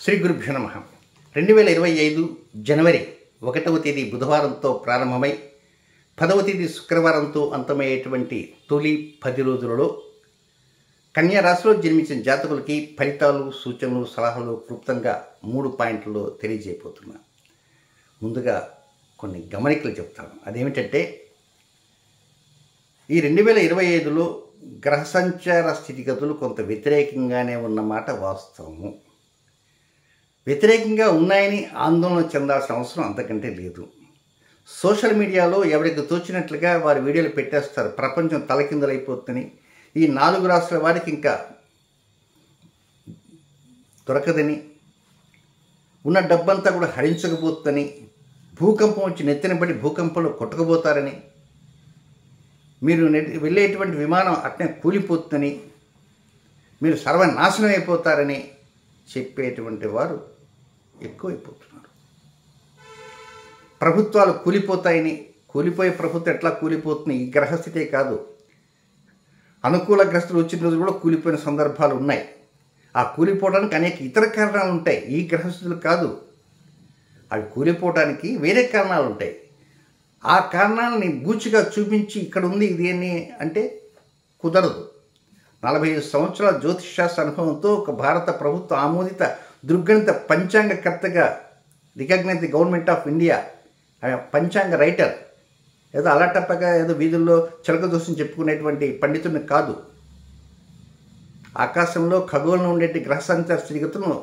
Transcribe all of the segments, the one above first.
శ్రీ గురుభ్యో నమః 2025 జనవరి 1వ తేదీ బుధవారంతో ప్రారంభమై 10వ తేదీ శుక్రవారంతో అంతమయ్యేటువంటి తొలి 10 రోజులలో కన్యా రాశిలో జన్మించిన జాతకులకి ఫలితాలు, సూచనలు, సలహాలు క్లుప్తంగా 3 పాయింట్లలో తెలియజేయబోతున్నా. ముందుగా కొన్ని గమనికలు చెప్తాను. అదేమిటంటే ఈ 2025లో గ్రహ సంచార స్థితిగతులు కొంత వ్యతిరేకంగానే ఉన్నమాట వాస్తవము. వ్యతిరేకంగా ఉన్నాయని ఆందోళన చెందాల్సిన అవసరం అంతకంటే లేదు. సోషల్ మీడియాలో ఎవరికి తోచినట్లుగా వారి వీడియోలు పెట్టేస్తారు. ప్రపంచం తలకిందలైపోతుందని, ఈ 4 రాష్ట్రాల వారికి ఇంకా దొరకదని, ఉన్న డబ్బంతా కూడా హరించకపోతుందని, భూకంపం వచ్చి నెత్తినబడి భూకంపంలో కొట్టుకుపోతారని, మీరు వెళ్ళేటువంటి విమానం అట్నే కూలిపోతుందని, మీరు సర్వనాశనం అయిపోతారని చెప్పేటువంటి వారు ఎక్కువైపోతున్నారు. ప్రభుత్వాలు కూలిపోతాయని, కూలిపోయే ప్రభుత్వం ఎట్లా కూలిపోతుంది, ఈ గ్రహస్థితే కాదు, అనుకూల గ్రస్తులు వచ్చిన రోజు కూడా కూలిపోయిన సందర్భాలు ఉన్నాయి. ఆ కూలిపోవడానికి అనేక ఇతర కారణాలు ఉంటాయి, ఈ గ్రహస్థితులు కాదు. అవి కూలిపోవడానికి వేరే కారణాలు ఉంటాయి. ఆ కారణాలని బూచిగా చూపించి ఇక్కడ ఉంది ఇది అని అంటే కుదరదు. 45 సంవత్సరాల జ్యోతిషశాస్త్ర అనుభవంతో ఒక భారత ప్రభుత్వ ఆమోదిత దుర్గణిత పంచాంగకర్తగా recognise the government of India, పంచాంగ రైటర్, ఏదో అలాటప్పగా ఏదో వీధుల్లో చిలక దోషం చెప్పుకునేటువంటి పండితుడిని కాదు. ఆకాశంలో ఖగోళంలో ఉండేటి గ్రహ సంచార స్థితిగతులను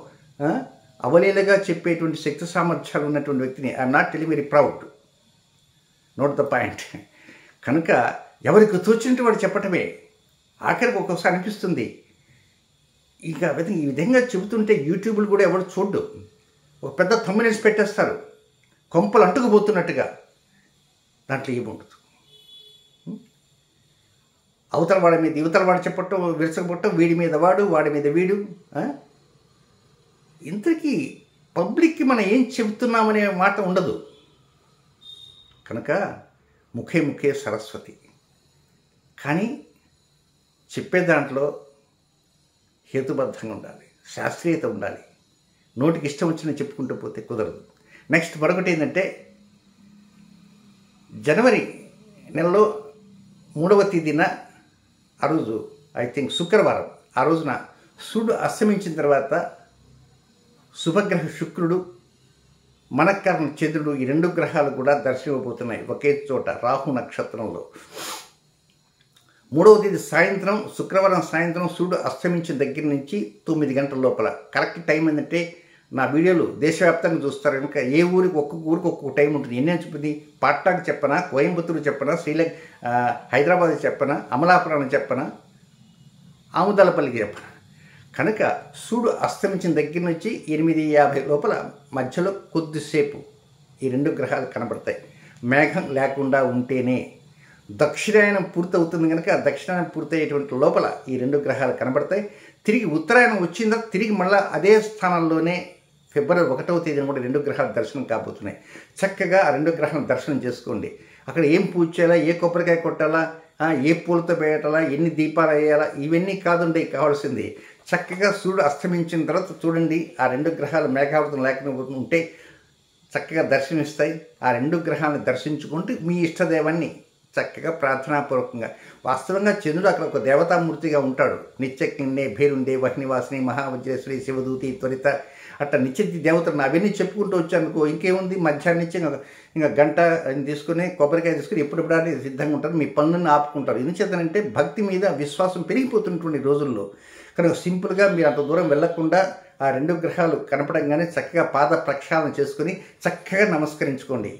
అవలీలగా చెప్పేటువంటి శక్తి సామర్థ్యాలు ఉన్నటువంటి వ్యక్తిని. I'm not telling very proud, note the point. కనుక ఎవరికి తోచినట్టు వాడు చెప్పటమే. ఆఖరికి ఒక్కొక్కసారి అనిపిస్తుంది, ఇక ఈ విధంగా చెబుతుంటే యూట్యూబ్లు కూడా ఎవరు చూడ్డు, ఒక పెద్ద థంబ్నెయిల్స్ పెట్టేస్తారు కొంపలు అంటుకుపోతున్నట్టుగా. దాంట్లో ఏముండదు. అవతల వాడి మీద యువతల వాడు చెప్పటం, విరసకపోవటం, వీడి మీద వాడు, వాడి మీద వీడు. ఇంతకీ పబ్లిక్కి మనం ఏం చెబుతున్నామనే మాట ఉండదు. కనుక ముఖే ముఖే సరస్వతి. కానీ చెప్పే దాంట్లో హేతుబద్ధంగా ఉండాలి, శాస్త్రీయత ఉండాలి. నోటికి ఇష్టం వచ్చిన చెప్పుకుంటూ పోతే కుదరదు. నెక్స్ట్ మరొకటి ఏంటంటే, జనవరి నెలలో 3వ తేదీన, ఆ రోజు ఐ థింక్ శుక్రవారం, ఆ రోజున సూర్యుడు అస్తమించిన తర్వాత శుభగ్రహ శుక్రుడు, మనఃకరణ చంద్రుడు, ఈ 2 గ్రహాలు కూడా దర్శనమివ్వబోతున్నాయి ఒకే చోట రాహు నక్షత్రంలో. 3వ తేదీ సాయంత్రం, శుక్రవారం సాయంత్రం సూర్యుడు అస్తమించిన దగ్గర నుంచి 9 గంటల లోపల. కరెక్ట్ టైం ఏంటంటే, నా వీడియోలు దేశవ్యాప్తంగా చూస్తారు కనుక ఏ ఊరికి ఒక్కొక్క ఊరికి ఒక్కొక్క టైం ఉంటుంది. ఎన్ని చెప్పింది, పాట్నాకు చెప్పనా, కోయంబత్తూరు చెప్పనా, హైదరాబాద్ చెప్పనా, అమలాపురం చెప్పనా, ఆముదాలపల్లికి చెప్పనా. కనుక సూర్యుడు అస్తమించిన దగ్గర నుంచి 8:50 లోపల మధ్యలో కొద్దిసేపు ఈ 2 గ్రహాలు కనబడతాయి. మేఘం లేకుండా ఉంటేనే దక్షిణాయనం పూర్తవుతుంది కనుక దక్షిణాయనం పూర్తయ్యేటువంటి లోపల ఈ 2 గ్రహాలు కనబడతాయి. తిరిగి ఉత్తరాయణం వచ్చిందా తిరిగి మళ్ళీ అదే స్థానంలోనే ఫిబ్రవరి 1వ తేదీన కూడా 2 గ్రహాలు దర్శనం కాబోతున్నాయి. చక్కగా ఆ 2 గ్రహాలను దర్శనం చేసుకోండి. అక్కడ ఏం పూజ చేయాలా, ఏ కొబ్బరికాయ కొట్టాలా, ఏ పూలతో పెట్టాలా, ఎన్ని దీపాలు వేయాలా, ఇవన్నీ కాదండి కావాల్సింది. చక్కగా సూర్యుడు అస్తమించిన తర్వాత చూడండి, ఆ 2 గ్రహాలు మేఘావృతం లేకపోతే ఉంటే చక్కగా దర్శనమిస్తాయి. ఆ 2 గ్రహాలను దర్శించుకుంటూ మీ ఇష్టదేవాన్ని చక్కగా ప్రార్థనాపూర్వకంగా. వాస్తవంగా చంద్రుడు అక్కడ ఒక దేవతామూర్తిగా ఉంటాడు. నిత్యకిన్నే భేరుండే వహ్నివాసిని మహావజ్రేశ్వరి శివదూతి త్వరిత అట్లా నిత్య దేవతలను అవన్నీ చెప్పుకుంటూ వచ్చానుకో, ఇంకేముంది, మధ్యాహ్నం నుంచి ఇంకా గంట తీసుకుని కొబ్బరికాయ తీసుకుని ఎప్పుడెప్పుడు సిద్ధంగా ఉంటారు, మీ పనులను ఆపుకుంటారు. ఎందుచేతనంటే భక్తి మీద విశ్వాసం పెరిగిపోతున్నటువంటి రోజుల్లో. కనుక సింపుల్గా మీరు అంత దూరం వెళ్లకుండా ఆ 2 గ్రహాలు కనపడంగానే చక్కగా పాద ప్రక్షాళన చేసుకుని చక్కగా నమస్కరించుకోండి.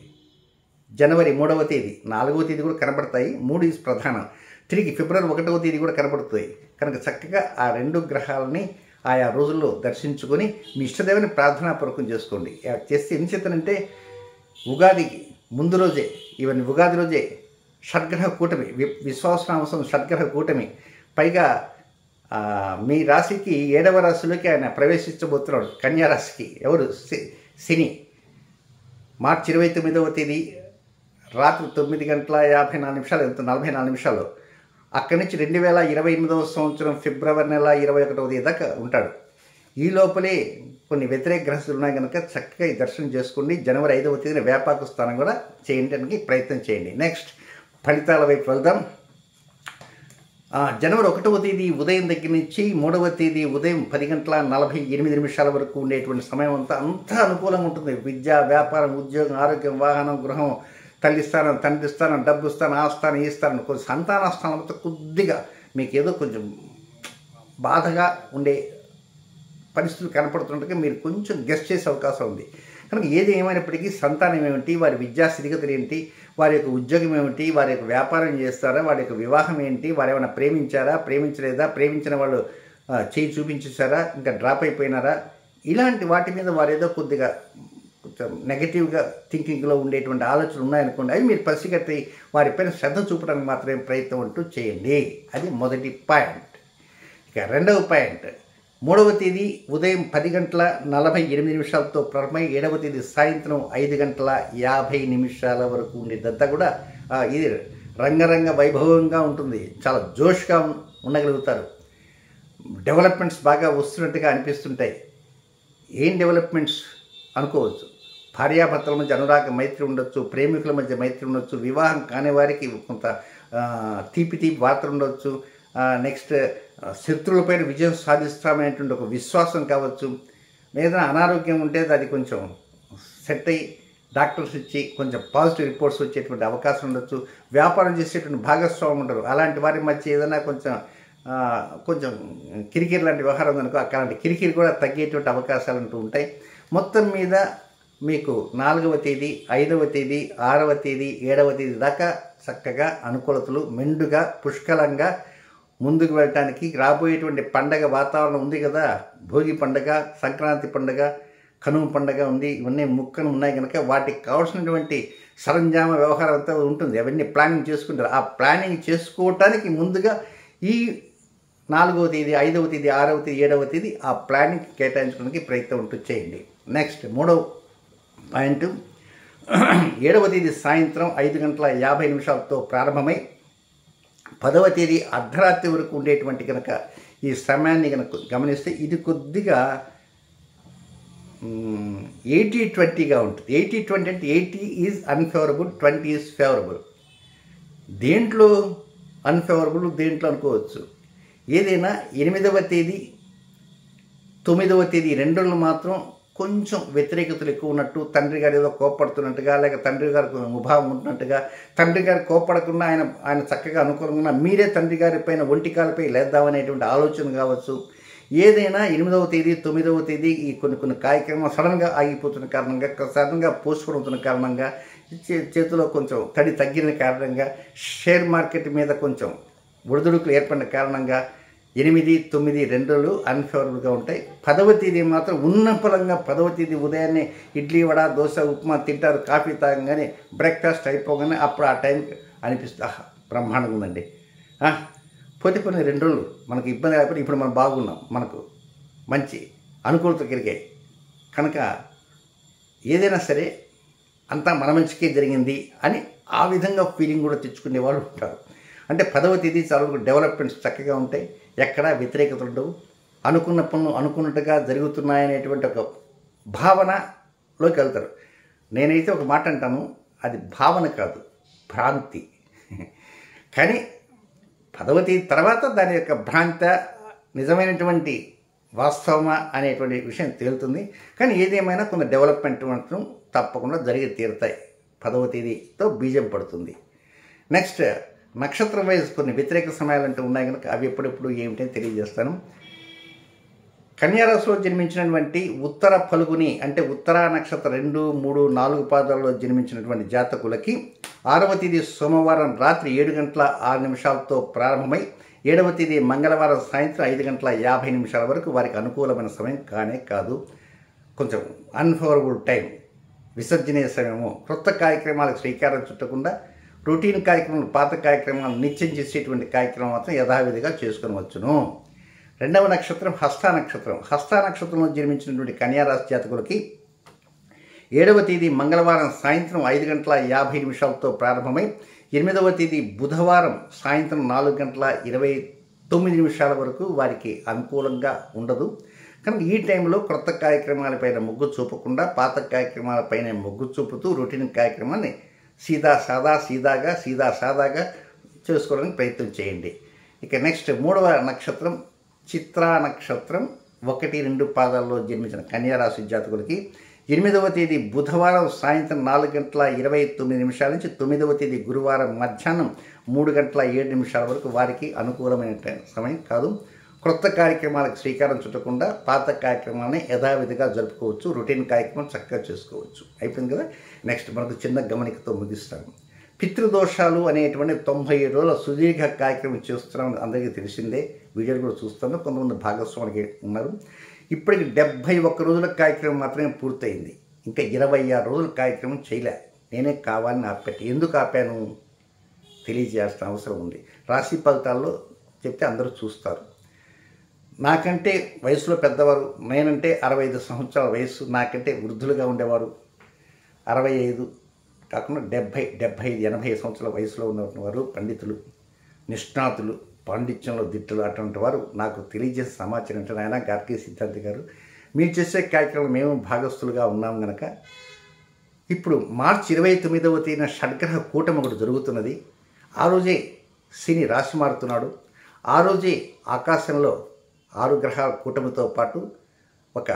జనవరి 3వ తేదీ, 4వ తేదీ కూడా కనబడతాయి. 3 ఈజ్ ప్రధానం. తిరిగి ఫిబ్రవరి 1వ తేదీ కూడా కనబడుతుంది. కనుక చక్కగా ఆ 2 గ్రహాలని ఆయా రోజుల్లో దర్శించుకొని మీ ఇష్టదేవుని ప్రార్థనాపూర్వకం చేసుకోండి. చేస్తే ఎన్ని చేతనంటే ఉగాదికి ముందు రోజే, ఈవెన్ ఉగాది రోజే షడ్గ్రహ కూటమి, విశ్వాసనామసం షడ్గ్రహ కూటమి. పైగా మీ రాశికి 7వ రాశిలోకి ఆయన ప్రవేశించబోతున్నాడు, కన్యా రాశికి. ఎవరు? శని. మార్చి 29వ తేదీ రాత్రి 9:54 44 నిమిషాలు అక్కడి నుంచి 2028వ సంవత్సరం ఫిబ్రవరి నెల 21వ తేదీ దాకా ఉంటాడు. ఈ లోపలే కొన్ని వ్యతిరేక గ్రహస్థులు ఉన్నాయి కనుక చక్కగా ఈ దర్శనం చేసుకోండి. జనవరి 5వ తేదీన వేపాకు స్నానం కూడా చేయడానికి ప్రయత్నం చేయండి. నెక్స్ట్ ఫలితాల వైపు వెళ్దాం. జనవరి 1వ తేదీ ఉదయం దగ్గర నుంచి 3వ తేదీ ఉదయం 10:48 వరకు ఉండేటువంటి సమయం అంతా అనుకూలంగా ఉంటుంది. విద్య, వ్యాపారం, ఉద్యోగం, ఆరోగ్యం, వాహనం, గృహం, తల్లి స్థానం, తండ్రి స్థానం, డబ్బు స్థానం, ఆ స్థానం, ఈ స్థానం, కొంచెం సంతాన స్థానంతో కొద్దిగా మీకు ఏదో కొంచెం బాధగా ఉండే పరిస్థితులు కనపడుతుంటే మీరు కొంచెం గెస్ట్ చేసే అవకాశం ఉంది. కనుక ఏది ఏమైనప్పటికీ సంతానం ఏమిటి, వారి విద్యా స్థితిగతులు ఏంటి, వారి యొక్క ఉద్యోగం ఏమిటి, వారి యొక్క వ్యాపారం చేస్తారా, వారి యొక్క వివాహం ఏంటి, వారు ఏమైనా ప్రేమించారా, ప్రేమించలేదా, ప్రేమించిన వాళ్ళు చేయి చూపించేశారా, ఇంకా డ్రాప్ అయిపోయినారా, ఇలాంటి వాటి మీద వారు ఏదో కొద్దిగా కొంచెం నెగటివ్గా థింకింగ్లో ఉండేటువంటి ఆలోచనలు ఉన్నాయనుకోండి, అవి మీరు పసిగట్టి వారిపైన శ్రద్ధ చూపడానికి మాత్రమే ప్రయత్నం అంటూ చేయండి. అది మొదటి పాయింట్. ఇక రెండవ పాయింట్, 3వ తేదీ ఉదయం 10:48 ప్రారంభమై 7వ తేదీ సాయంత్రం 5:50 వరకు ఉండేదంతా కూడా ఇది రంగరంగ వైభవంగా ఉంటుంది. చాలా జోష్గా ఉండగలుగుతారు. డెవలప్మెంట్స్ బాగా వస్తున్నట్టుగా అనిపిస్తుంటాయి. ఏం డెవలప్మెంట్స్ అనుకోవచ్చు. భార్యాభర్తల మధ్య అనురాగ మైత్రి ఉండొచ్చు, ప్రేమికుల మధ్య మైత్రి ఉండొచ్చు, వివాహం కాని వారికి కొంత తీపి వార్తలు ఉండవచ్చు. నెక్స్ట్ శత్రువులపైన విజయం సాధిస్తామనేటువంటి ఒక విశ్వాసం కావచ్చు. ఏదైనా అనారోగ్యం ఉంటే అది కొంచెం సెట్ అయ్యి డాక్టర్స్ ఇచ్చి కొంచెం పాజిటివ్ రిపోర్ట్స్ వచ్చేటువంటి అవకాశం ఉండొచ్చు. వ్యాపారం చేసేటువంటి భాగస్వామి ఉంటారు, అలాంటి వారి మధ్య ఏదైనా కొంచెం కిరికిరి లాంటి వ్యవహారం ఉందనుకో, అలాంటి కిరికిరి కూడా తగ్గేటువంటి అవకాశాలు అంటూ ఉంటాయి. మొత్తం మీద మీకు 4వ తేదీ, 5వ తేదీ, 6వ తేదీ, 7వ తేదీ దాకా చక్కగా అనుకూలతలు మెండుగా పుష్కలంగా ముందుకు వెళ్ళటానికి రాబోయేటువంటి పండగ వాతావరణం ఉంది కదా. భోగి పండగ, సంక్రాంతి పండగ, కనుమ పండగ ఉంది. ఇవన్నీ ముక్కను ఉన్నాయి కనుక వాటికి కావాల్సినటువంటి సరంజామ వ్యవహారం అంతా ఉంటుంది. అవన్నీ ప్లానింగ్ చేసుకుంటారు. ఆ ప్లానింగ్ చేసుకోవటానికి ముందుగా ఈ 4వ తేదీ, 5వ తేదీ, 6వ తేదీ, 7వ తేదీ ఆ ప్లానింగ్ కేటాయించడానికి ప్రయత్నం ఉంటూ చేయండి. నెక్స్ట్ 3వ పాయింట్, 7వ తేదీ సాయంత్రం 5:50 ప్రారంభమై 10వ తేదీ అర్ధరాత్రి వరకు ఉండేటువంటి కనుక ఈ సమయాన్ని కనుక గమనిస్తే ఇది కొద్దిగా 80-20గా ఉంటుంది. 80-20 అంటే 80 ఈజ్ అన్ఫేవరబుల్, 20 ఈజ్ ఫేవరబుల్. దేంట్లో అన్ఫేవరబుల్, దేంట్లో అనుకోవచ్చు. ఏదైనా 8వ తేదీ, 9వ తేదీ రెండులో మాత్రం కొంచెం వ్యతిరేకతలు ఎక్కువ ఉన్నట్టు, తండ్రి గారు ఏదో కోప్పడుతున్నట్టుగా, లేక తండ్రి గారికి ముభావం ఉంటున్నట్టుగా, తండ్రి గారు కోప్పడకుండా ఆయన చక్కగా అనుకూలంగా మీరే తండ్రి గారి పైన ఒంటికాలపై లేద్దామనేటువంటి ఆలోచన కావచ్చు. ఏదైనా 8వ తేదీ, 9వ తేదీ ఈ కొన్ని కార్యక్రమాలు సడన్గా ఆగిపోతున్న కారణంగా, సడన్గా పోస్ట్పోన్ అవుతున్న కారణంగా, చేతిలో కొంచెం తడి తగ్గిన కారణంగా, షేర్ మార్కెట్ మీద కొంచెం ఒడిదుడుకులు ఏర్పడిన కారణంగా 8, 9 రెండులు అన్ఫేవరబుల్గా ఉంటాయి. 10వ తేదీ మాత్రం ఉన్నపలంగా 10వ తేదీ ఉదయాన్నే ఇడ్లీ, వడ, దోశ, ఉప్మా తింటారు. కాఫీ తాగంగానే బ్రేక్ఫాస్ట్ అయిపోగానే అప్పుడు ఆ టైంకి అనిపిస్తుంది, ఆహా బ్రహ్మాండంగా ఉందండి. పోతే కొన్ని 2 రోజులు మనకు ఇబ్బంది కాకపోతే ఇప్పుడు మనం బాగున్నాం, మనకు మంచి అనుకూలత కలిగాయి కనుక ఏదైనా సరే అంతా మన మంచికే జరిగింది అని ఆ విధంగా ఫీలింగ్ కూడా తెచ్చుకునే వాళ్ళు ఉంటారు. అంటే 10వ తేదీ చాలా డెవలప్మెంట్స్ చక్కగా ఉంటాయి, ఎక్కడా వ్యతిరేకత ఉండవు, అనుకున్న పనులు అనుకున్నట్టుగా జరుగుతున్నాయనేటువంటి ఒక భావనలోకి వెళ్తారు. నేనైతే ఒక మాట అంటాను, అది భావన కాదు, భ్రాంతి. కానీ 10వ తేదీ తర్వాత దాని యొక్క భ్రాంత నిజమైనటువంటి వాస్తవమా అనేటువంటి విషయం తేలుతుంది. కానీ ఏదేమైనా కొంత డెవలప్మెంట్ మాత్రం తప్పకుండా జరిగి తీరుతాయి. 10వ తేదీతో బీజం పడుతుంది. నెక్స్ట్ నక్షత్ర వైజ్ కొన్ని వ్యతిరేక సమయాలు అంటూ ఉన్నాయి కనుక అవి ఎప్పుడెప్పుడు ఏమిటని తెలియజేస్తాను. కన్యారాశిలో జన్మించినటువంటి ఉత్తర ఫల్గుని అంటే ఉత్తరా నక్షత్ర 2, 3, 4 పాదాల్లో జన్మించినటువంటి జాతకులకి 6వ తేదీ సోమవారం రాత్రి 7:06 ప్రారంభమై 7వ తేదీ మంగళవారం సాయంత్రం 5:50 వరకు వారికి అనుకూలమైన సమయం కానే కాదు. కొంచెం అన్ఫేవరబుల్ టైం, విసర్జనీయ సమయము. క్రొత్త కార్యక్రమాలకు శ్రీకారం చుట్టకుండా రొటీన్ కార్యక్రమాలు, పాత కార్యక్రమాలు, నిత్యం చేసేటువంటి కార్యక్రమం మాత్రం యథావిధిగా చేసుకుని వచ్చును. 2వ నక్షత్రం హస్త నక్షత్రం. హస్త నక్షత్రంలో జన్మించినటువంటి కన్యారాశి జాతకులకి 7వ తేదీ మంగళవారం సాయంత్రం 5:50 ప్రారంభమై 8వ తేదీ బుధవారం సాయంత్రం 4:29 వరకు వారికి అనుకూలంగా ఉండదు. కనుక ఈ టైంలో క్రొత్త కార్యక్రమాలపైన మొగ్గు చూపకుండా పాత కార్యక్రమాలపైన మొగ్గు చూపుతూ రొటీన్ కార్యక్రమాన్ని సీదా సాదాగా చేసుకోవడానికి ప్రయత్నం చేయండి. ఇక నెక్స్ట్ 3వ నక్షత్రం చిత్రా నక్షత్రం 1-2 పాదాల్లో జన్మించిన కన్యారాశి జాతకులకి 8వ తేదీ బుధవారం సాయంత్రం 4:29 నుంచి 9వ తేదీ గురువారం మధ్యాహ్నం 3:07 వరకు వారికి అనుకూలమైన సమయం కాదు. క్రొత్త కార్యక్రమాలకు శ్రీకారం చుట్టకుండా పాత కార్యక్రమాన్ని యథావిధిగా జరుపుకోవచ్చు. రొటీన్ కార్యక్రమం చక్కగా చేసుకోవచ్చు. అయిపోయింది కదా. నెక్స్ట్ మనకు చిన్న గమనికతో ముగిస్తాను. పితృదోషాలు అనేటువంటి 97 రోజుల సుదీర్ఘ కార్యక్రమం చేస్తున్నాం, అందరికీ తెలిసిందే. వీడియోలు కూడా చూస్తాను, కొంతమంది భాగస్వామికి ఉన్నారు. ఇప్పటికి 71 రోజుల కార్యక్రమం మాత్రమే పూర్తయింది. ఇంకా 26 రోజుల కార్యక్రమం చేయలే. నేనే కావాలని ఆపెట్టి. ఎందుకు ఆపాను తెలియజేయాల్సిన అవసరం ఉంది. రాశి ఫలితాల్లో చెప్తే అందరూ చూస్తారు. నాకంటే వయసులో పెద్దవారు, నేనంటే 65 సంవత్సరాల వయసు, నాకంటే వృద్ధులుగా ఉండేవారు 65 కాకుండా 70, 75, 80 సంవత్సరాల వయసులో ఉన్నవారు పండితులు, నిష్ణాతులు, పాండిత్యంలో దిట్టులు అటువంటి వారు నాకు తెలియజేసే సమాచారం అంటే ఆయన గార్కి సిద్ధాంతి గారు మీరు చేసే కార్యక్రమం మేము భాగస్తులుగా ఉన్నాం కనుక ఇప్పుడు మార్చి 29వ తేదీన షడ్గ్రహ కూటమి ఒకటి జరుగుతున్నది. ఆ రోజే శని రాశి మారుతున్నాడు. ఆ రోజే ఆకాశంలో 6 గ్రహాల కూటమితో పాటు ఒక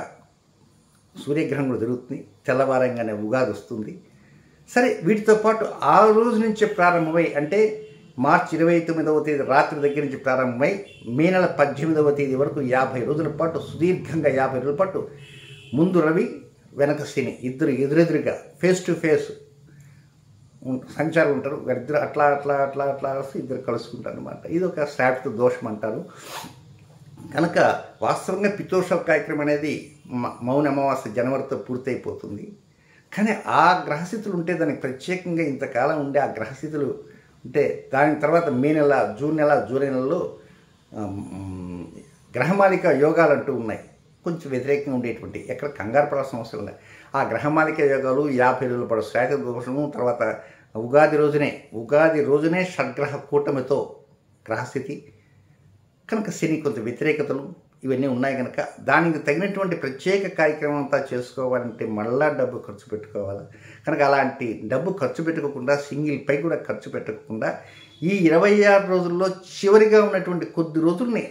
సూర్యగ్రహం కూడా జరుగుతుంది. తెల్లవారంగానే ఉగాది వస్తుంది. సరే, వీటితో పాటు ఆ రోజు నుంచే ప్రారంభమై అంటే మార్చి 29వ తేదీ రాత్రి దగ్గర నుంచి ప్రారంభమై మే నెల 18వ తేదీ వరకు 50 రోజుల పాటు సుదీర్ఘంగా 50 రోజుల పాటు ముందు రవి వెనక శని ఇద్దరు ఎదురెదురుగా ఫేస్ టు ఫేస్ సంచారం ఉంటారు. ఇద్దరు అట్లా వస్తే ఇద్దరు కలుసుకుంటారు అనమాట. ఇది ఒక శాశ్వత దోషం అంటారు. కనుక వాస్తవంగా పితృదోష కార్యక్రమం అనేది మౌన అమావాస్య జనవరితో పూర్తయిపోతుంది. కానీ ఆ గ్రహస్థితులు ఉంటే దానికి ప్రత్యేకంగా ఇంతకాలం ఉండే ఆ గ్రహస్థితులు ఉంటే దాని తర్వాత మే నెల, జూన్ నెల, జూలై నెలలో గ్రహమాలిక యోగాలు అంటూ ఉన్నాయి. కొంచెం వ్యతిరేకంగా ఉండేటువంటి ఎక్కడ కంగారు పడాల్సిన అవసరం లేదు. ఆ గ్రహమాలిక యోగాలు 50 రోజుల పాటు శాశ్వత దోషము, తర్వాత ఉగాది రోజునే షడ్గ్రహ కూటమితో గ్రహస్థితి కనుక శని కొంత వ్యతిరేకతలు ఇవన్నీ ఉన్నాయి కనుక దానికి తగినటువంటి ప్రత్యేక కార్యక్రమం అంతా చేసుకోవాలంటే మళ్ళా డబ్బు ఖర్చు పెట్టుకోవాలి. కనుక అలాంటి డబ్బు ఖర్చు పెట్టుకోకుండా సింగిల్ పై కూడా ఖర్చు పెట్టకుండా ఈ 26 రోజుల్లో చివరిగా ఉన్నటువంటి కొద్ది రోజుల్ని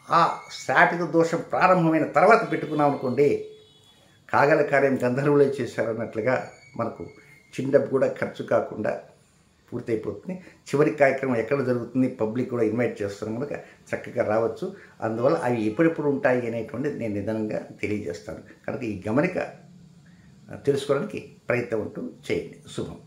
ఆ శాటిక దోషం ప్రారంభమైన తర్వాత పెట్టుకున్నాం అనుకోండి, కాగల కార్యం గంధర్వులే చేశారన్నట్లుగా మనకు చిన్న డబ్బు కూడా ఖర్చు కాకుండా పూర్తయిపోతుంది. చివరి కార్యక్రమం ఎక్కడ జరుగుతుంది, పబ్లిక్ కూడా ఇన్వైట్ చేస్తున్నాం కనుక చక్కగా రావచ్చు. అందువల్ల అవి ఎప్పుడెప్పుడు ఉంటాయి అనేటువంటిది నేను నిదానంగా తెలియజేస్తాను. కనుక ఈ గమనిక తెలుసుకోవడానికి ప్రయత్నం ఉంటూ చేయండి. శుభం.